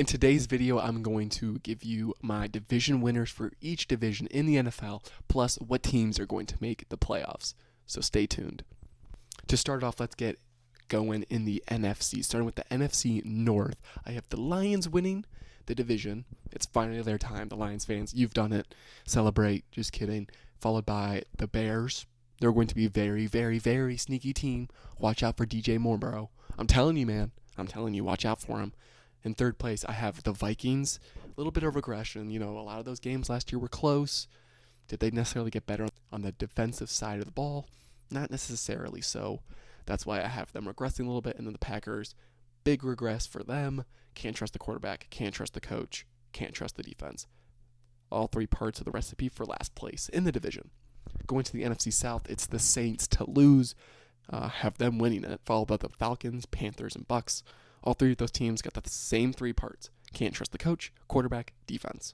In today's video, I'm going to give you my division winners for each division in the NFL, plus what teams are going to make the playoffs. So stay tuned. To start off, let's get going in the NFC. Starting with the NFC North, I have the Lions winning the division. It's finally their time. The Lions fans, you've done it. Celebrate. Just kidding. Followed by the Bears. They're going to be a very, very, very sneaky team. Watch out for DJ Moore, bro. I'm telling you, man. I'm telling you, watch out for him. In third place, I have the Vikings. A little bit of regression. You know, a lot of those games last year were close. Did they necessarily get better on the defensive side of the ball? Not necessarily so. That's why I have them regressing a little bit. And then the Packers, big regress for them. Can't trust the quarterback. Can't trust the coach. Can't trust the defense. All three parts of the recipe for last place in the division. Going to the NFC South, it's the Saints to lose. Have them winning it, followed by the Falcons, Panthers, and Bucks. All three of those teams got the same three parts. Can't trust the coach, quarterback, defense.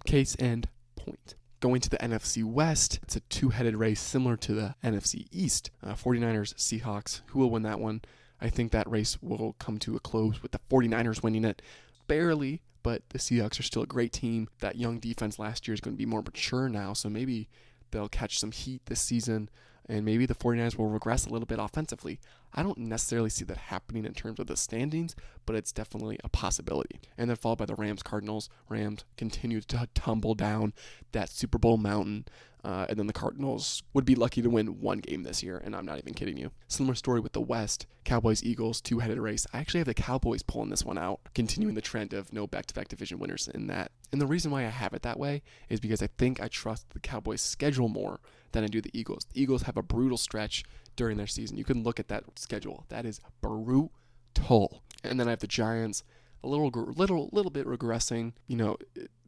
Case and point. Going to the NFC West, it's a two-headed race similar to the NFC East. 49ers, Seahawks, who will win that one? I think that race will come to a close with the 49ers winning it. Barely, but the Seahawks are still a great team. That young defense last year is going to be more mature now, so maybe they'll catch some heat this season, and maybe the 49ers will regress a little bit offensively. I don't necessarily see that happening in terms of the standings, but it's definitely a possibility. And then followed by the Rams, Cardinals. Rams continue to tumble down that Super Bowl mountain, and then the Cardinals would be lucky to win one game this year, and I'm not even kidding you. Similar story with the West. Cowboys, Eagles, two-headed race. I actually have the Cowboys pulling this one out, continuing the trend of no back-to-back division winners in that. And the reason why I have it that way is because I think I trust the Cowboys' schedule more than I do the Eagles. The Eagles have a brutal stretch during their season. You can look at that schedule. That is brutal. And then I have the Giants, a little bit regressing. You know,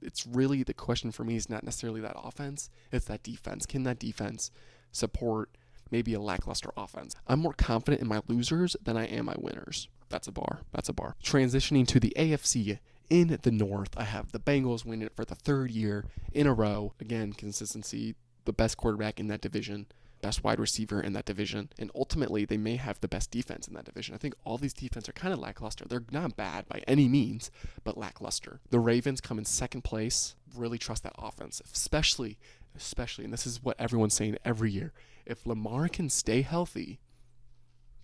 it's really, the question for me is not necessarily that offense. It's that defense. Can that defense support maybe a lackluster offense? I'm more confident in my losers than I am my winners. That's a bar. Transitioning to the AFC. In the North, I have the Bengals winning it for the third year in a row. Again, consistency, the best quarterback in that division, best wide receiver in that division, and ultimately they may have the best defense in that division. I think all these defenses are kind of lackluster. They're not bad by any means, but lackluster. The Ravens come in second place. Really trust that offense, especially, and this is what everyone's saying every year, if Lamar can stay healthy,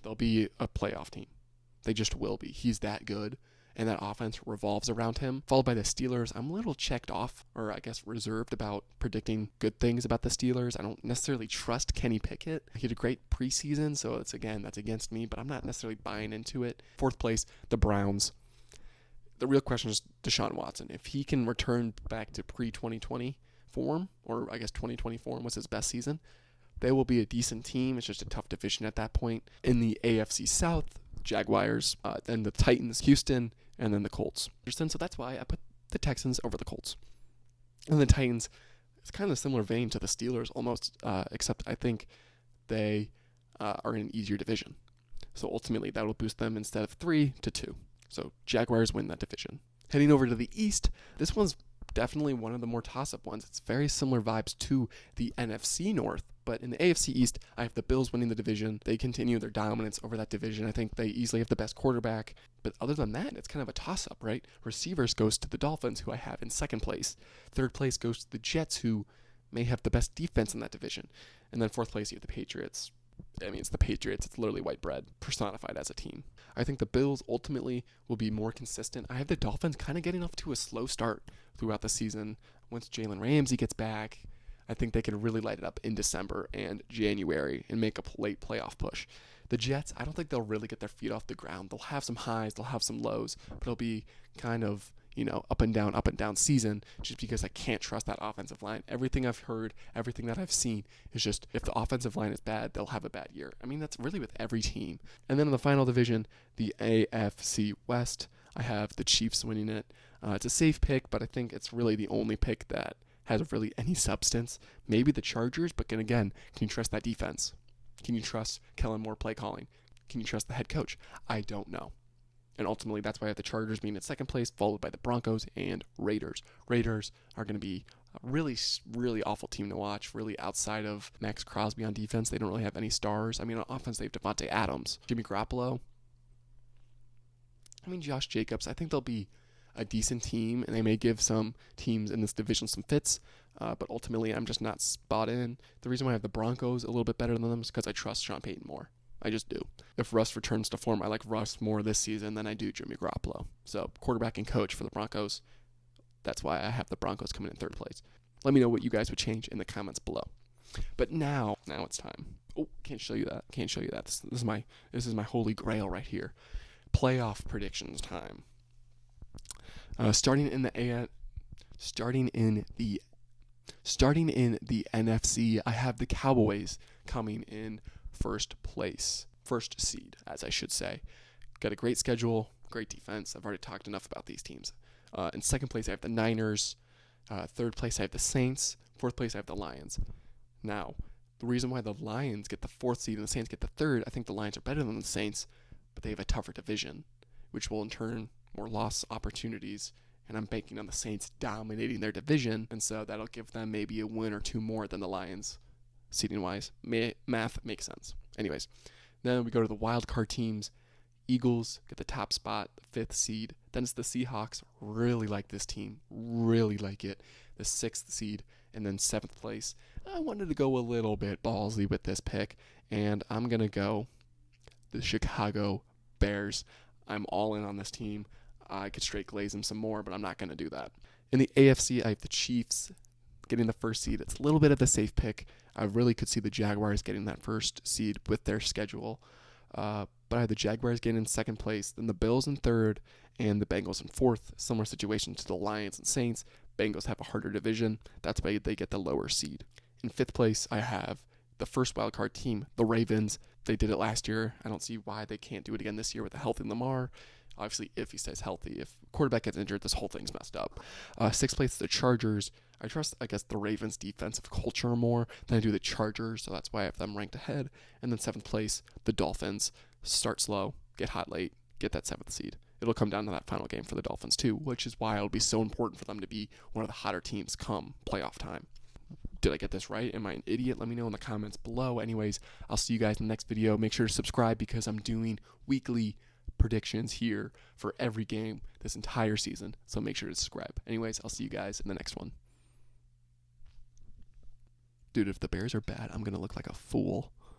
they'll be a playoff team. They just will be. He's that good. And that offense revolves around him. Followed by the Steelers. I'm a little checked off, or I guess reserved about predicting good things about the Steelers. I don't necessarily trust Kenny Pickett. He had a great preseason, so that's against me, but I'm not necessarily buying into it. Fourth place, the Browns. The real question is Deshaun Watson. If he can return back to pre-2020 form, or I guess 2020 form was his best season, they will be a decent team. It's just a tough division at that point. In the AFC South, Jaguars, then the Titans, Houston, and then the Colts. So that's why I put the Texans over the Colts. And the Titans, it's kind of a similar vein to the Steelers almost, except I think they are in an easier division. So ultimately that will boost them instead of 3 to 2. So Jaguars win that division. Heading over to the East, this one's definitely one of the more toss-up ones. It's very similar vibes to the NFC North. But in the AFC East, I have the Bills winning the division. They continue their dominance over that division. I think they easily have the best quarterback. But other than that, it's kind of a toss-up, right? Receivers goes to the Dolphins, who I have in second place. Third place goes to the Jets, who may have the best defense in that division. And then fourth place, you have the Patriots. I mean, it's the Patriots. It's literally white bread personified as a team. I think the Bills ultimately will be more consistent. I have the Dolphins kind of getting off to a slow start throughout the season. Once Jalen Ramsey gets back, I think they can really light it up in December and January and make a late playoff push. The Jets, I don't think they'll really get their feet off the ground. They'll have some highs, they'll have some lows, but it'll be kind of, up and down season, just because I can't trust that offensive line. Everything I've heard, everything that I've seen is just, if the offensive line is bad, they'll have a bad year. I mean, that's really with every team. And then in the final division, the AFC West, I have the Chiefs winning it. It's a safe pick, but I think it's really the only pick that has really any substance. Maybe the Chargers, but can you trust that defense? Can you trust Kellen Moore play calling? Can you trust the head coach? I don't know. And ultimately, that's why I have the Chargers being in second place, followed by the Broncos and Raiders. Raiders are going to be a really, really awful team to watch, really outside of Max Crosby on defense. They don't really have any stars. I mean, on offense, they have Devontae Adams. Jimmy Garoppolo, I mean, Josh Jacobs, I think they'll be a decent team, and they may give some teams in this division some fits, but ultimately I'm just not spot in. The reason why I have the Broncos a little bit better than them is because I trust Sean Payton more. I just do. If Russ returns to form, I like Russ more this season than I do Jimmy Garoppolo. So quarterback and coach for the Broncos, that's why I have the Broncos coming in third place. Let me know what you guys would change in the comments below. But now it's time. Oh, can't show you that. This is my holy grail right here. Playoff predictions time. Starting in the NFC, I have the Cowboys coming in first seed, as I should say. Got a great schedule, great defense. I've already talked enough about these teams. In second place, I have the Niners. Third place, I have the Saints. Fourth place, I have the Lions. Now, the reason why the Lions get the fourth seed and the Saints get the third, I think the Lions are better than the Saints, but they have a tougher division, which will in turn more loss opportunities. And I'm banking on the Saints dominating their division, and so that'll give them maybe a win or two more than the Lions, seeding-wise. Math makes sense. Anyways, then we go to the wild card teams. Eagles get the top spot, the fifth seed. Then it's the Seahawks. Really like this team. Really like it. The sixth seed, and then seventh place. I wanted to go a little bit ballsy with this pick, and I'm going to go the Chicago Bears. I'm all in on this team. I could straight glaze them some more, but I'm not going to do that. In the AFC, I have the Chiefs getting the first seed. It's a little bit of the safe pick. I really could see the Jaguars getting that first seed with their schedule. But I have the Jaguars getting in second place, then the Bills in third, and the Bengals in fourth. Similar situation to the Lions and Saints. Bengals have a harder division. That's why they get the lower seed. In fifth place, I have the first wildcard team, the Ravens. They did it last year. I don't see why they can't do it again this year with a healthy Lamar. Obviously, if he stays healthy. If quarterback gets injured, this whole thing's messed up. Sixth place, the Chargers. I trust, the Ravens' defensive culture more than I do the Chargers, so that's why I have them ranked ahead. And then seventh place, the Dolphins. Start slow, get hot late, get that seventh seed. It'll come down to that final game for the Dolphins too, which is why it'll be so important for them to be one of the hotter teams come playoff time. Did I get this right? Am I an idiot? Let me know in the comments below. Anyways, I'll see you guys in the next video. Make sure to subscribe because I'm doing weekly predictions here for every game this entire season. So make sure to subscribe. Anyways, I'll see you guys in the next one. Dude, if the Bears are bad, I'm going to look like a fool.